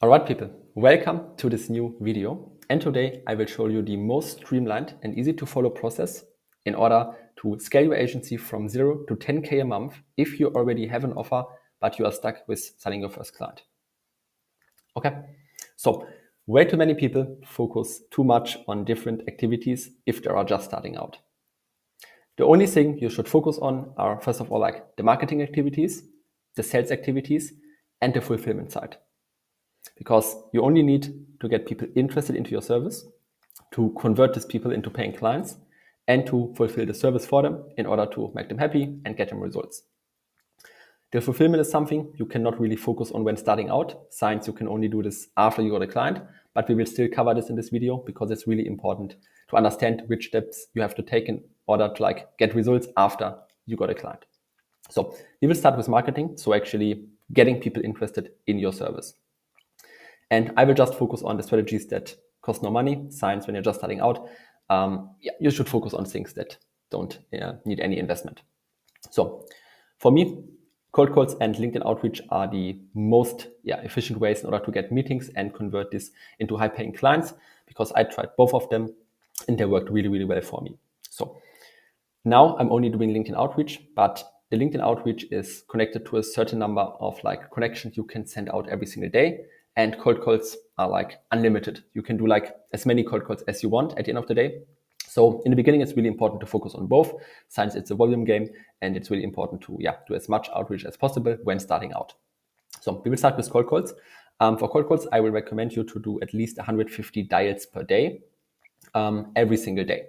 Alright people, welcome to this new video, and today I will show you the most streamlined and easy to follow process in order to scale your agency from 0 to 10K a month if you already have an offer but you are stuck with signing your first client. Okay, so way too many people focus too much on different activities if they are just starting out. The only thing you should focus on are, first of all, like the marketing activities, the sales activities, and the fulfillment side. Because you only need to get people interested into your service, to convert these people into paying clients, and to fulfill the service for them in order to make them happy and get them results. The fulfillment is something you cannot really focus on when starting out, since you can only do this after you got a client, but we will still cover this in this video because it's really important to understand which steps you have to take in order to get results after you got a client. So we will start with marketing, so actually getting people interested in your service. And I will just focus on the strategies that cost no money, since when you're just starting out, you should focus on things that don't need any investment. So for me, cold calls and LinkedIn outreach are the most efficient ways in order to get meetings and convert this into high-paying clients, because I tried both of them and they worked really, really well for me. So now I'm only doing LinkedIn outreach, but the LinkedIn outreach is connected to a certain number of connections you can send out every single day. And cold calls are unlimited. You can do as many cold calls as you want at the end of the day. So in the beginning, it's really important to focus on both, since it's a volume game, and it's really important to do as much outreach as possible when starting out. So we will start with cold calls. For cold calls, I will recommend you to do at least 150 dials per day, every single day.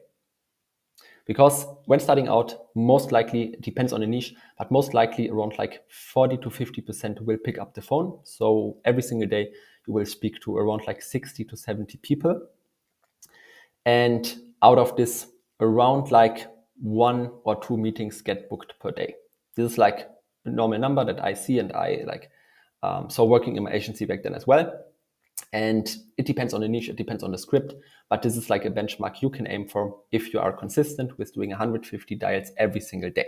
Because when starting out, most likely, it depends on the niche, but most likely around 40 to 50% will pick up the phone. So every single day you will speak to around 60 to 70 people. And out of this, around 1 or 2 meetings get booked per day. This is a normal number that I see, and I so working in my agency back then as well. And it depends on the niche, it depends on the script, but this is a benchmark you can aim for if you are consistent with doing 150 dials every single day.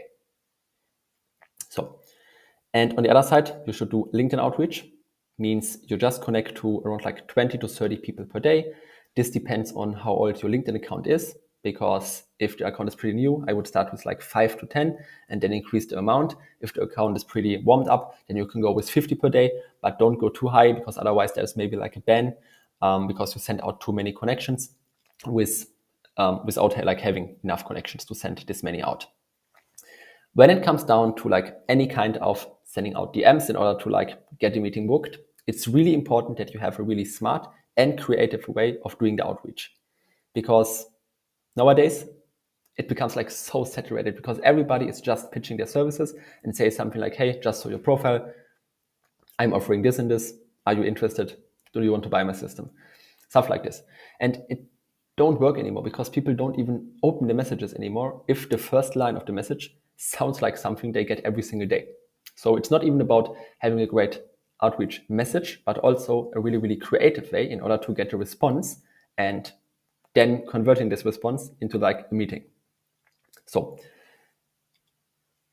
So, and on the other side, you should do LinkedIn outreach, means you just connect to around 20 to 30 people per day. This depends on how old your LinkedIn account is, because if the account is pretty new, I would start with 5 to 10 and then increase the amount. If the account is pretty warmed up, then you can go with 50 per day, but don't go too high, because otherwise there's maybe a ban, because you send out too many connections without having enough connections to send this many out. When it comes down to any kind of sending out DMs in order to get the meeting booked, it's really important that you have a really smart and creative way of doing the outreach, because nowadays, it becomes so saturated, because everybody is just pitching their services and say something like, hey, just saw your profile, I'm offering this and this, are you interested? Do you want to buy my system? Stuff like this. And it don't work anymore, because people don't even open the messages anymore if the first line of the message sounds like something they get every single day. So it's not even about having a great outreach message, but also a really, really creative way in order to get a response and then converting this response into a meeting. So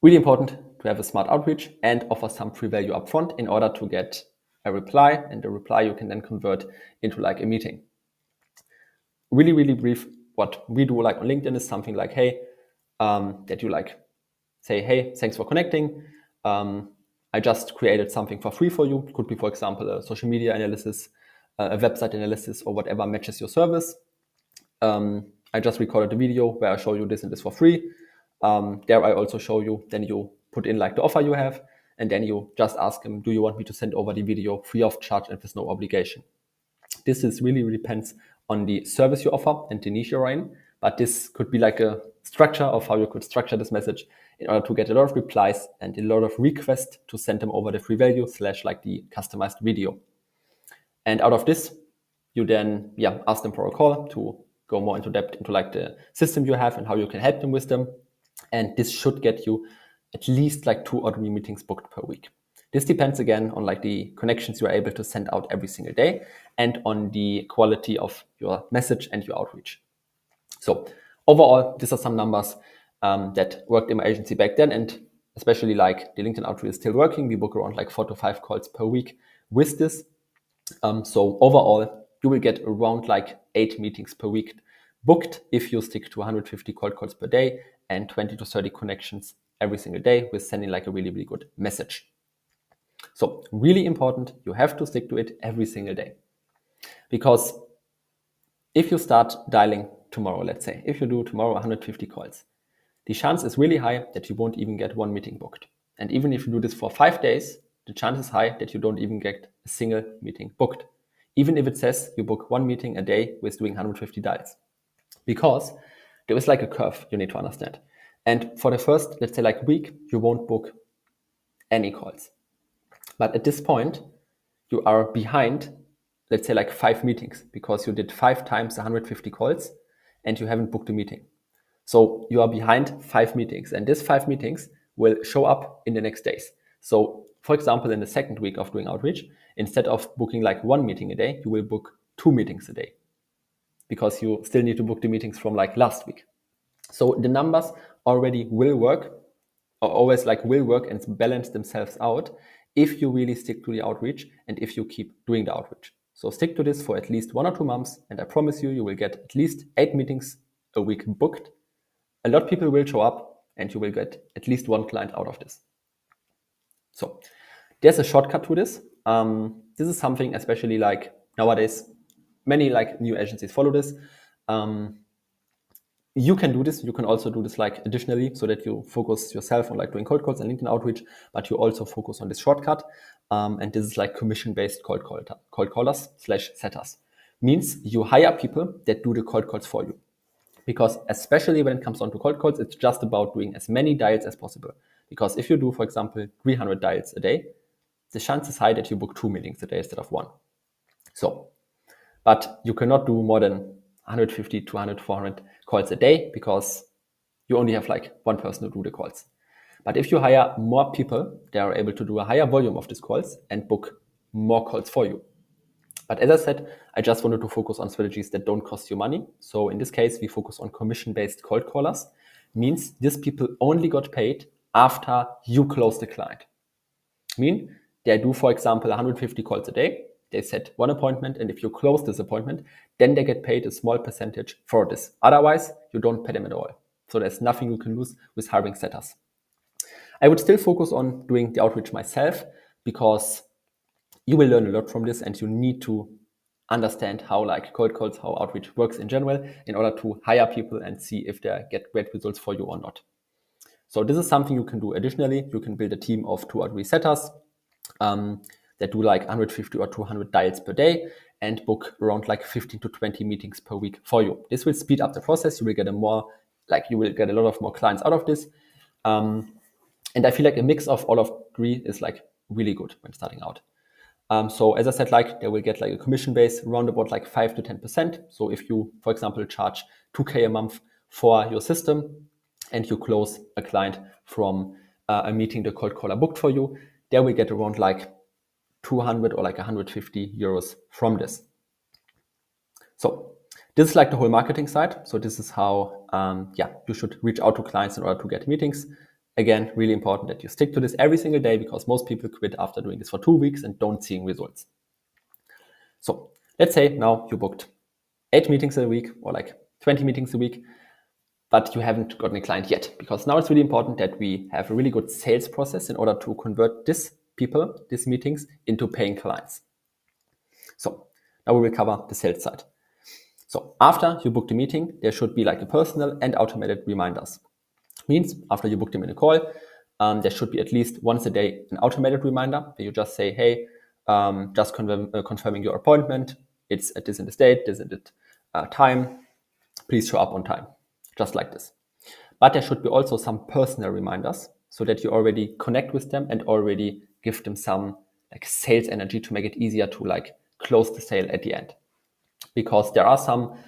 really important to have a smart outreach and offer some free value upfront in order to get a reply, and the reply you can then convert into a meeting. Really, really brief. What we do on LinkedIn is something hey, that you say, hey, thanks for connecting. I just created something for free for you. It could be, for example, a social media analysis, a website analysis, or whatever matches your service. I just recorded a video where I show you this and this for free. There I also show you, then you put in the offer you have, and then you just ask them, do you want me to send over the video free of charge and with no obligation? This is really depends on the service you offer and the niche you're in, but this could be a structure of how you could structure this message in order to get a lot of replies and a lot of requests to send them over the free value / the customized video. And out of this, you then ask them for a call to go more into depth into the system you have and how you can help them with them. And this should get you at least 2 or 3 meetings booked per week. This depends again on the connections you are able to send out every single day and on the quality of your message and your outreach. So overall, these are some numbers that worked in my agency back then, and especially the LinkedIn outreach is still working. We book around 4 to 5 calls per week with this. So overall, you will get around like 8 meetings per week booked if you stick to 150 cold calls per day and 20 to 30 connections every single day with sending like a really, really good message. So really important, you have to stick to it every single day. Because if you start dialing tomorrow, let's say, if you do tomorrow 150 calls, the chance is really high that you won't even get one meeting booked. And even if you do this for 5 days, the chance is high that you don't even get a single meeting booked. Even if it says you book one meeting a day with doing 150 dials. Because there is like a curve you need to understand. And for the first, let's say like week, you won't book any calls. But at this point, you are behind, let's say like 5 meetings because you did 5 times 150 calls and you haven't booked a meeting. So you are behind 5 meetings, and these 5 meetings will show up in the next days. So for example, in the second week of doing outreach, instead of booking like 1 meeting a day, you will book 2 meetings a day because you still need to book the meetings from like last week. So the numbers already will work, or always like will work and balance themselves out if you really stick to the outreach and if you keep doing the outreach. So stick to this for at least 1 or 2 months, and I promise you, you will get at least 8 meetings a week booked. A lot of people will show up and you will get at least 1 client out of this. So there's a shortcut to this. This is something, especially like nowadays, many like new agencies follow this. You can do this. You can also do this like additionally so that you focus yourself on like doing cold calls and LinkedIn outreach, but you also focus on this shortcut. And this is like commission-based cold callers / setters. Means you hire people that do the cold calls for you. Because especially when it comes down to cold calls, it's just about doing as many dials as possible. Because if you do, for example, 300 dials a day, the chance is high that you book 2 meetings a day instead of 1. So, but you cannot do more than 150, 200, 400 calls a day because you only have like 1 person to do the calls. But if you hire more people, they are able to do a higher volume of these calls and book more calls for you. But as I said, I just wanted to focus on strategies that don't cost you money. So in this case, we focus on commission-based cold callers. Means these people only got paid after you close the client. Mean they do, for example, 150 calls a day. They set 1 appointment, and if you close this appointment, then they get paid a small percentage for this. Otherwise, you don't pay them at all. So there's nothing you can lose with hiring setters. I would still focus on doing the outreach myself because you will learn a lot from this, and you need to understand how like cold calls, how outreach works in general in order to hire people and see if they get great results for you or not. So this is something you can do additionally. You can build a team of 2 or 3 setters that do like 150 or 200 dials per day and book around like 15 to 20 meetings per week for you. This will speed up the process. You will get a lot of more clients out of this. And I feel like a mix of all of 3 is like really good when starting out. So as I said, like they will get like a commission base around about like 5 to 10%. So if you, for example, charge 2K a month for your system and you close a client from a meeting the cold caller booked for you, they will get around like 200 or like 150 euros from this. So this is like the whole marketing side. So this is how, you should reach out to clients in order to get meetings. Again, really important that you stick to this every single day because most people quit after doing this for 2 weeks and don't see results. So let's say now you booked 8 meetings a week or like 20 meetings a week, but you haven't gotten a client yet, because now it's really important that we have a really good sales process in order to convert these meetings into paying clients. So now we will cover the sales side. So after you book the meeting, there should be like a personal and automated reminders. Means after you book them in a call, there should be at least once a day an automated reminder where you just say, hey, just confirming your appointment. It's at this and this date, this and that time. Please show up on time. Just like this. But there should be also some personal reminders so that you already connect with them and already give them some like sales energy to make it easier to like close the sale at the end. Because there are some,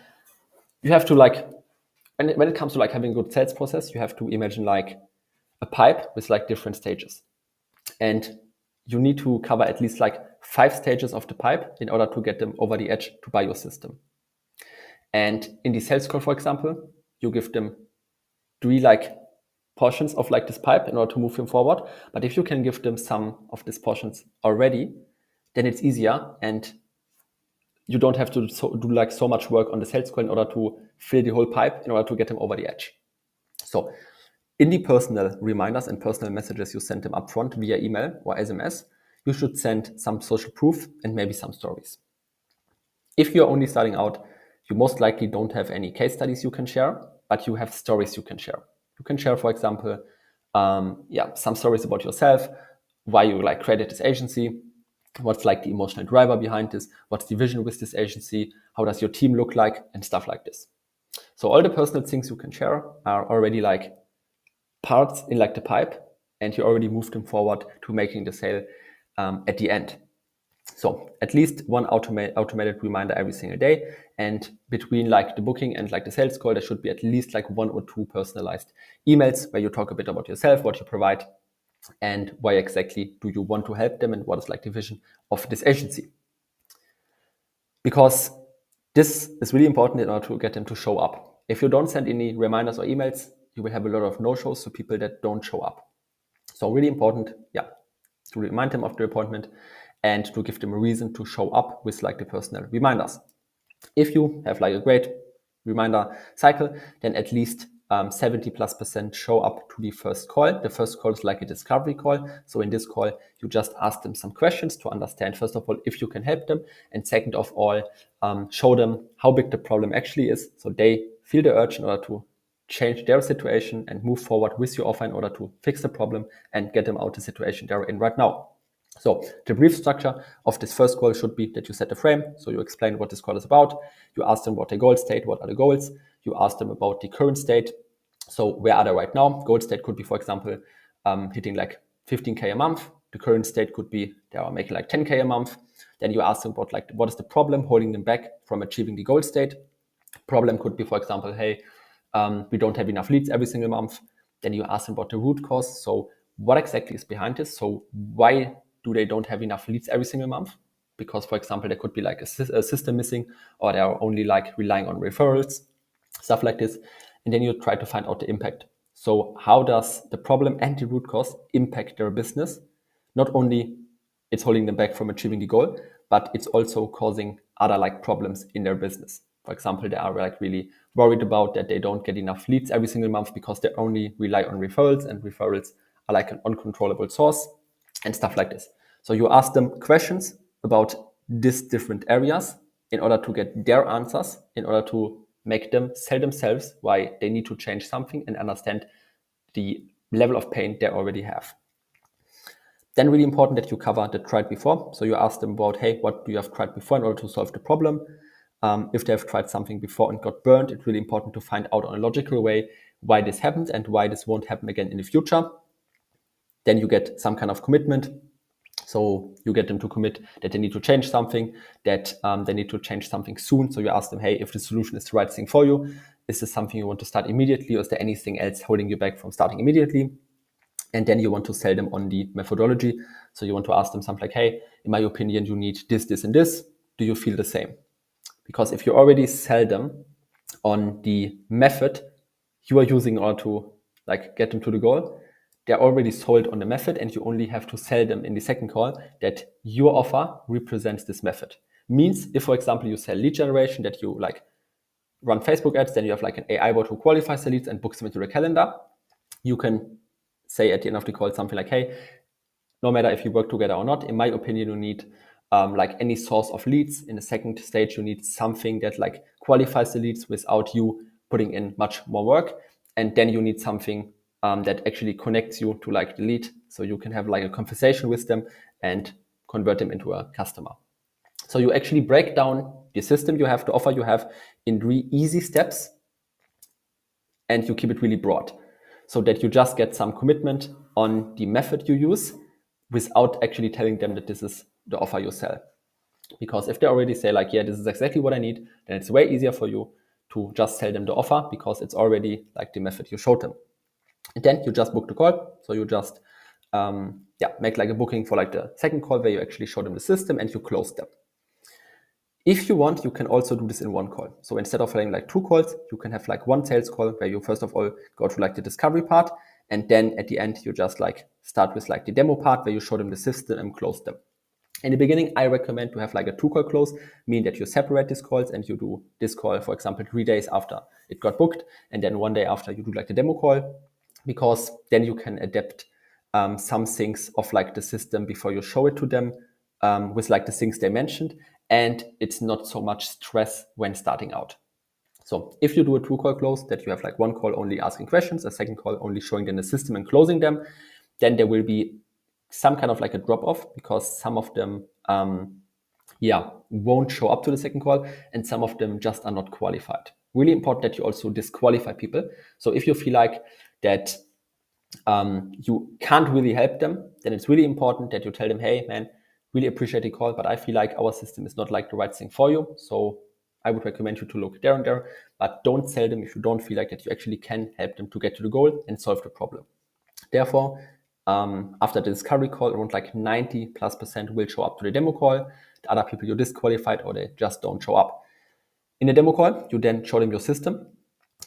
you have to like, when it comes to like having a good sales process, you have to imagine like a pipe with like different stages. And you need to cover at least like 5 stages of the pipe in order to get them over the edge to buy your system. And in the sales call, for example, you give them 3 like portions of like this pipe in order to move them forward. But if you can give them some of these portions already, then it's easier and you don't have to do like so much work on the sales call in order to fill the whole pipe in order to get them over the edge. So in the personal reminders and personal messages you send them upfront via email or SMS, you should send some social proof and maybe some stories. If you're only starting out, you most likely don't have any case studies you can share, but you have stories you can share. You can share, for example, some stories about yourself, why you like created this agency, what's like the emotional driver behind this, what's the vision with this agency, how does your team look like, and stuff like this. So all the personal things you can share are already like parts in like the pipe, and you already moved them forward to making the sale at the end. So at least one automated reminder every single day. And between like the booking and like the sales call, there should be at least like 1 or 2 personalized emails where you talk a bit about yourself, what you provide, and why exactly do you want to help them, and what is like the vision of this agency. Because this is really important in order to get them to show up. If you don't send any reminders or emails, you will have a lot of no-shows, so people that don't show up. So really important, to remind them of the appointment and to give them a reason to show up with like the personal reminders. If you have like a great reminder cycle, then at least 70+% show up to the first call. The first call is like a discovery call. So in this call, you just ask them some questions to understand, first of all, if you can help them. And second of all, show them how big the problem actually is. So they feel the urge in order to change their situation and move forward with your offer in order to fix the problem and get them out of the situation they're in right now. So the brief structure of this first call should be that you set a frame. So you explain what this call is about. You ask them what their goal state, what are the goals. You ask them about the current state. So where are they right now? Goal state could be, for example, hitting like 15K a month. The current state could be they are making like 10K a month. Then you ask them about like what is the problem holding them back from achieving the goal state. Problem could be, for example, hey, we don't have enough leads every single month. Then you ask them about the root cause. So what exactly is behind this? So why do they don't have enough leads every single month? Because, for example, there could be like a system missing, or they are only like relying on referrals, stuff like this. And then you try to find out the impact. So how does the problem and the root cause impact their business? Not only it's holding them back from achieving the goal, but it's also causing other like problems in their business. For example, they are like really worried about that they don't get enough leads every single month because they only rely on referrals, and referrals are like an uncontrollable source and stuff like this. So you ask them questions about these different areas in order to get their answers, in order to make them sell themselves why they need to change something and understand the level of pain they already have. Then really important that you cover the tried before. So you ask them about, hey, what do you have tried before in order to solve the problem? If they have tried something before and got burned, it's really important to find out on a logical way why this happened and why this won't happen again in the future. Then you get some kind of commitment. So you get them to commit that they need to change something, that they need to change something soon. So you ask them, hey, if the solution is the right thing for you, is this something you want to start immediately, or is there anything else holding you back from starting immediately? And then you want to sell them on the methodology. So you want to ask them something like, hey, in my opinion, you need this, this, and this. Do you feel the same? Because if you already sell them on the method you are using in order to like get them to the goal, they're already sold on the method, and you only have to sell them in the second call that your offer represents this method. Means if, for example, you sell lead generation, that you like run Facebook ads, then you have like an AI bot who qualifies the leads and books them into the calendar. You can say at the end of the call something like, hey, no matter if you work together or not, in my opinion, you need like any source of leads. In the second stage, you need something that like qualifies the leads without you putting in much more work. And then you need something that actually connects you to like the lead, so you can have like a conversation with them and convert them into a customer. So you actually break down the system you have, the offer you have, in 3 easy steps, and you keep it really broad so that you just get some commitment on the method you use without actually telling them that this is the offer you sell. Because if they already say like, yeah, this is exactly what I need, then it's way easier for you to just sell them the offer because it's already like the method you showed them. And then you just book the call. So you just make like a booking for like the second call where you actually show them the system and you close them. If you want, you can also do this in one call. So instead of having like 2 calls, you can have like 1 sales call where you first of all go to like the discovery part, and then at the end you just like start with like the demo part where you show them the system and close them. In the beginning, I recommend to have like a 2-call close, meaning that you separate these calls and you do this call, for example, 3 days after it got booked, and then 1 day after you do like the demo call, because then you can adapt some things of like the system before you show it to them with like the things they mentioned, and it's not so much stress when starting out. So if you do a 2-call close, that you have like 1 call only asking questions, a 2nd call only showing them the system and closing them, then there will be some kind of like a drop off, because some of them won't show up to the 2nd call, and some of them just are not qualified. Really important that you also disqualify people. So if you feel like that you can't really help them, then it's really important that you tell them, hey man, really appreciate the call, but I feel like our system is not like the right thing for you. So I would recommend you to look there and there, but don't sell them if you don't feel like that you actually can help them to get to the goal and solve the problem. Therefore, after the discovery call, around like 90+% will show up to the demo call. The other people you disqualified or they just don't show up. In the demo call, you then show them your system.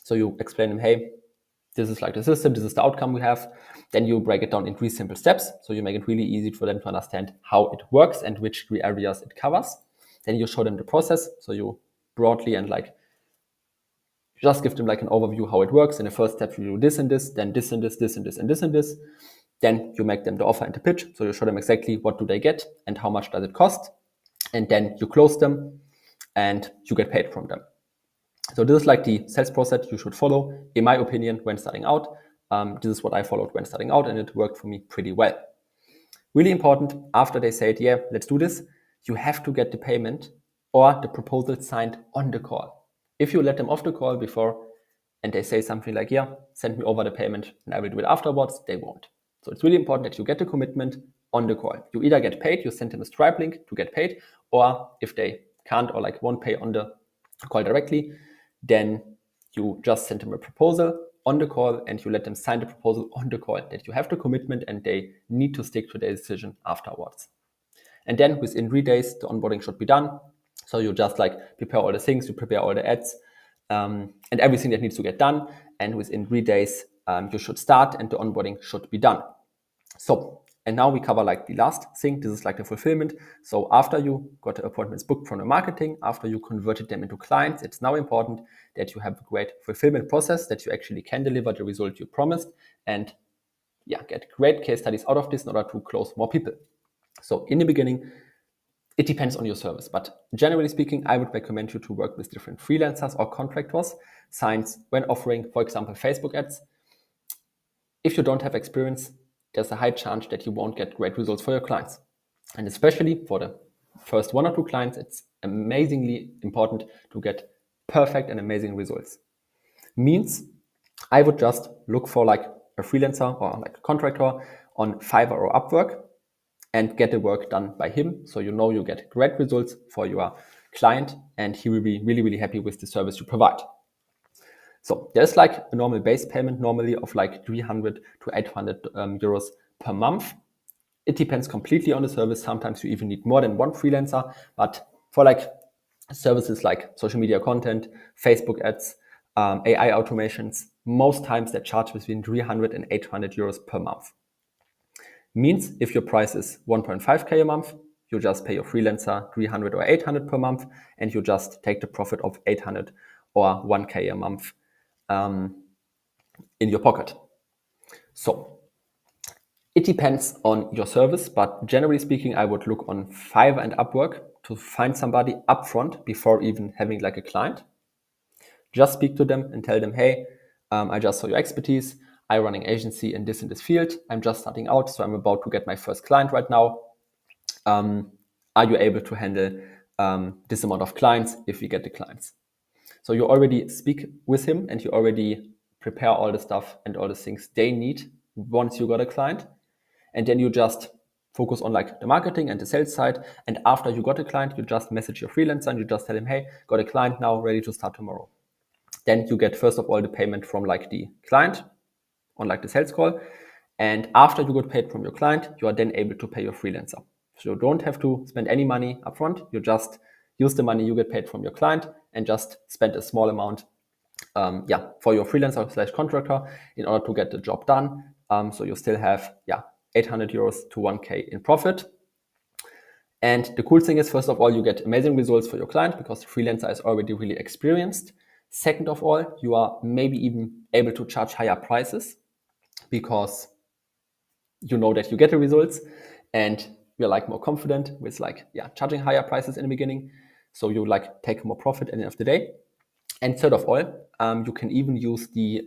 So you explain them, hey, this is like the system, this is the outcome we have. Then you break it down in 3 simple steps. So you make it really easy for them to understand how it works and which 3 areas it covers. Then you show them the process. So you broadly and like just give them like an overview how it works. In the first step, you do this and this, then this and this, this and this and this and this. Then you make them the offer and the pitch. So you show them exactly what do they get and how much does it cost. And then you close them and you get paid from them. So this is like the sales process you should follow, in my opinion, when starting out. This is what I followed when starting out, and it worked for me pretty well. Really important, after they said, yeah, let's do this, you have to get the payment or the proposal signed on the call. If you let them off the call before and they say something like, yeah, send me over the payment and I will do it afterwards, they won't. So it's really important that you get the commitment on the call. You either get paid, you send them a Stripe link to get paid, or if they can't or like won't pay on the call directly, then you just send them a proposal on the call and you let them sign the proposal on the call, that you have the commitment and they need to stick to their decision afterwards. And then within 3 days, the onboarding should be done. So you just like prepare all the things, you prepare all the ads and everything that needs to get done. And within 3 days, you should start and the onboarding should be done. So, and now we cover like the last thing. This is like the fulfillment. So after you got the appointments booked from the marketing, after you converted them into clients, it's now important that you have a great fulfillment process, that you actually can deliver the result you promised and get great case studies out of this in order to close more people. So in the beginning, it depends on your service, but generally speaking, I would recommend you to work with different freelancers or contractors, since when offering, for example, Facebook ads, if you don't have experience, there's a high chance that you won't get great results for your clients. And especially for the first 1 or 2 clients, it's amazingly important to get perfect and amazing results. Means I would just look for like a freelancer or like a contractor on Fiverr or Upwork and get the work done by him. So you know you get great results for your client and he will be really, really happy with the service you provide. So there's like a normal base payment normally of like 300 to 800 euros per month. It depends completely on the service. Sometimes you even need more than 1 freelancer, but for like services like social media content, Facebook ads, AI automations, most times they charge between 300 and 800 euros per month. Means if your price is 1.5k a month, you just pay your freelancer 300 or 800 per month and you just take the profit of 800 or 1k a month in your pocket. So it depends on your service, but generally speaking, I would look on Fiverr and Upwork to find somebody upfront before even having like a client. Just speak to them and tell them, hey, I just saw your expertise. I run an agency in this field. I'm just starting out, so I'm about to get my first client right now. Are you able to handle this amount of clients if we get the clients? So you already speak with him and you already prepare all the stuff and all the things they need once you got a client. And then you just focus on like the marketing and the sales side. And after you got a client, you just message your freelancer and you just tell him, hey, got a client now, ready to start tomorrow. Then you get first of all the payment from like the client on like the sales call. And after you got paid from your client, you are then able to pay your freelancer. So you don't have to spend any money upfront. You just use the money you get paid from your client and just spend a small amount for your freelancer / contractor in order to get the job done. So you still have 800 euros to 1k in profit. And the cool thing is, first of all, you get amazing results for your client because the freelancer is already really experienced. Second of all, you are maybe even able to charge higher prices because you know that you get the results and you're like more confident with like, charging higher prices in the beginning. So you like take more profit at the end of the day. And third of all, you can even use the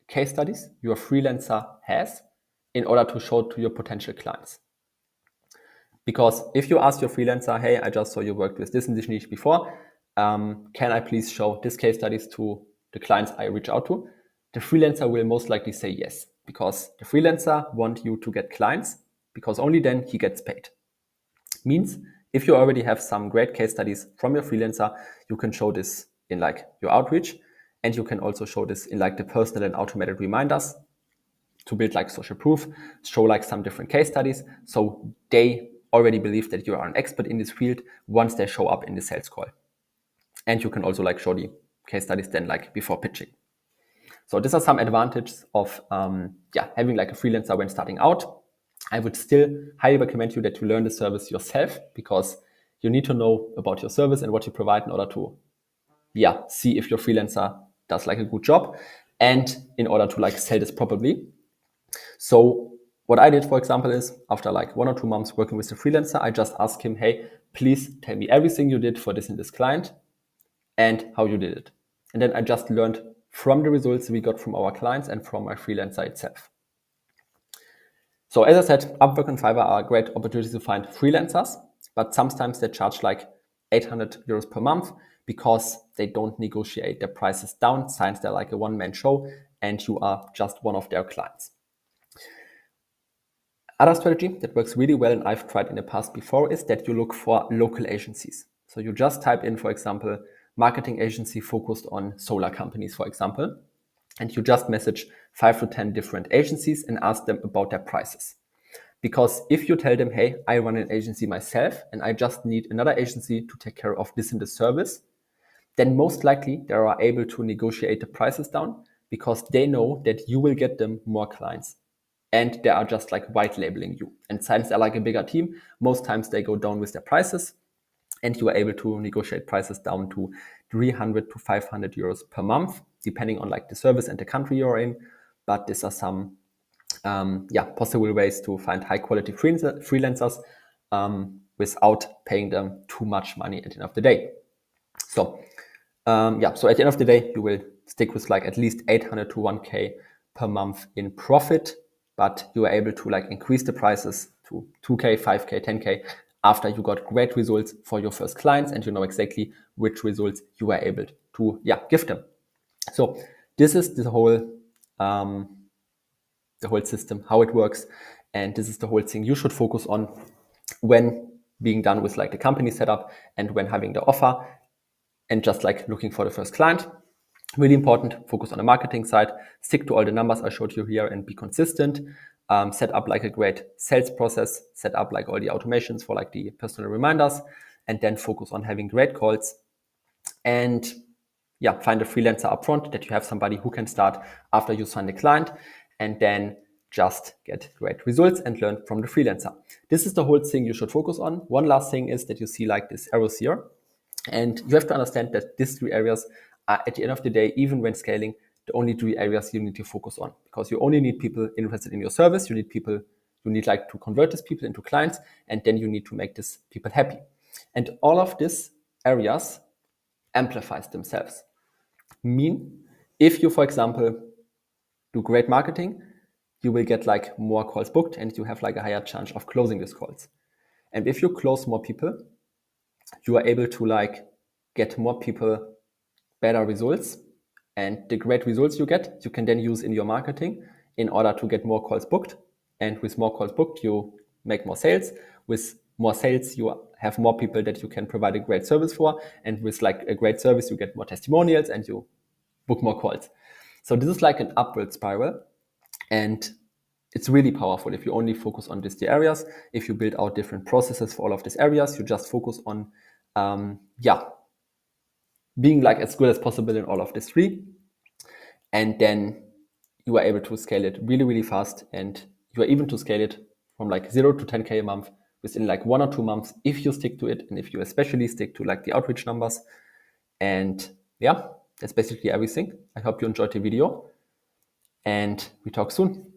case studies your freelancer has in order to show to your potential clients. Because if you ask your freelancer, hey, I just saw you worked with this and this niche before, can I please show this case studies to the clients I reach out to? The freelancer will most likely say yes, because the freelancer wants you to get clients, because only then he gets paid. Means if you already have some great case studies from your freelancer, you can show this in like your outreach, and you can also show this in like the personal and automated reminders to build like social proof, show like some different case studies. So they already believe that you are an expert in this field once they show up in the sales call. And you can also like show the case studies then like before pitching. So these are some advantages of having like a freelancer when starting out. I would still highly recommend you that you learn the service yourself, because you need to know about your service and what you provide in order to see if your freelancer does like a good job and in order to like sell this properly. So what I did, for example, is after like 1 or 2 months working with the freelancer, I just asked him, hey, please tell me everything you did for this and this client and how you did it. And then I just learned from the results we got from our clients and from my freelancer itself. So as I said, Upwork and Fiverr are great opportunities to find freelancers, but sometimes they charge like 800 euros per month because they don't negotiate their prices down, since they're like a one-man show and you are just one of their clients. Other strategy that works really well, and I've tried in the past before, is that you look for local agencies. So you just type in, for example, marketing agency focused on solar companies, for example, and you just message 5 to 10 different agencies and ask them about their prices. Because if you tell them, hey, I run an agency myself and I just need another agency to take care of this and this service, then most likely they are able to negotiate the prices down because they know that you will get them more clients. And they are just like white labeling you. And since they're like a bigger team, most times they go down with their prices and you are able to negotiate prices down to 300 to 500 euros per month, depending on like the service and the country you're in. But these are some possible ways to find high quality freelancers without paying them too much money at the end of the day. So so at the end of the day, you will stick with like at least 800 to 1K per month in profit, but you are able to like increase the prices to 2K, 5K, 10K after you got great results for your first clients and you know exactly which results you are able to give them. So this is the whole system, how it works, and this is the whole thing you should focus on when being done with like the company setup and when having the offer and just like looking for the first client. Really important, focus on the marketing side, stick to all the numbers I showed you here and be consistent. Set up like a great sales process, set up like all the automations for like the personal reminders, and then focus on having great calls. And find a freelancer upfront, that you have somebody who can start after you sign the client, and then just get great results and learn from the freelancer. This is the whole thing you should focus on. One last thing is that you see like this arrows here, and you have to understand that these 3 areas are, at the end of the day, even when scaling, the only 3 areas you need to focus on, because you only need people interested in your service. You need like to convert these people into clients, and then you need to make these people happy. And all of these areas amplifies themselves. If you, for example, do great marketing, you will get like more calls booked and you have like a higher chance of closing these calls. And if you close more people, you are able to like get more people better results, and the great results you get, you can then use in your marketing in order to get more calls booked. And with more calls booked, you make more sales. With more sales, you have more people that you can provide a great service for. And with like a great service, you get more testimonials and you book more calls. So this is like an upward spiral, and it's really powerful if you only focus on these 3 areas. If you build out different processes for all of these areas, you just focus on being like as good as possible in all of these 3, and then you are able to scale it really, really fast, and you are even to scale it from like 0 to 10K a month within like 1 or 2 months if you stick to it, and if you especially stick to like the outreach numbers. And yeah, that's basically everything. I hope you enjoyed the video, and we talk soon.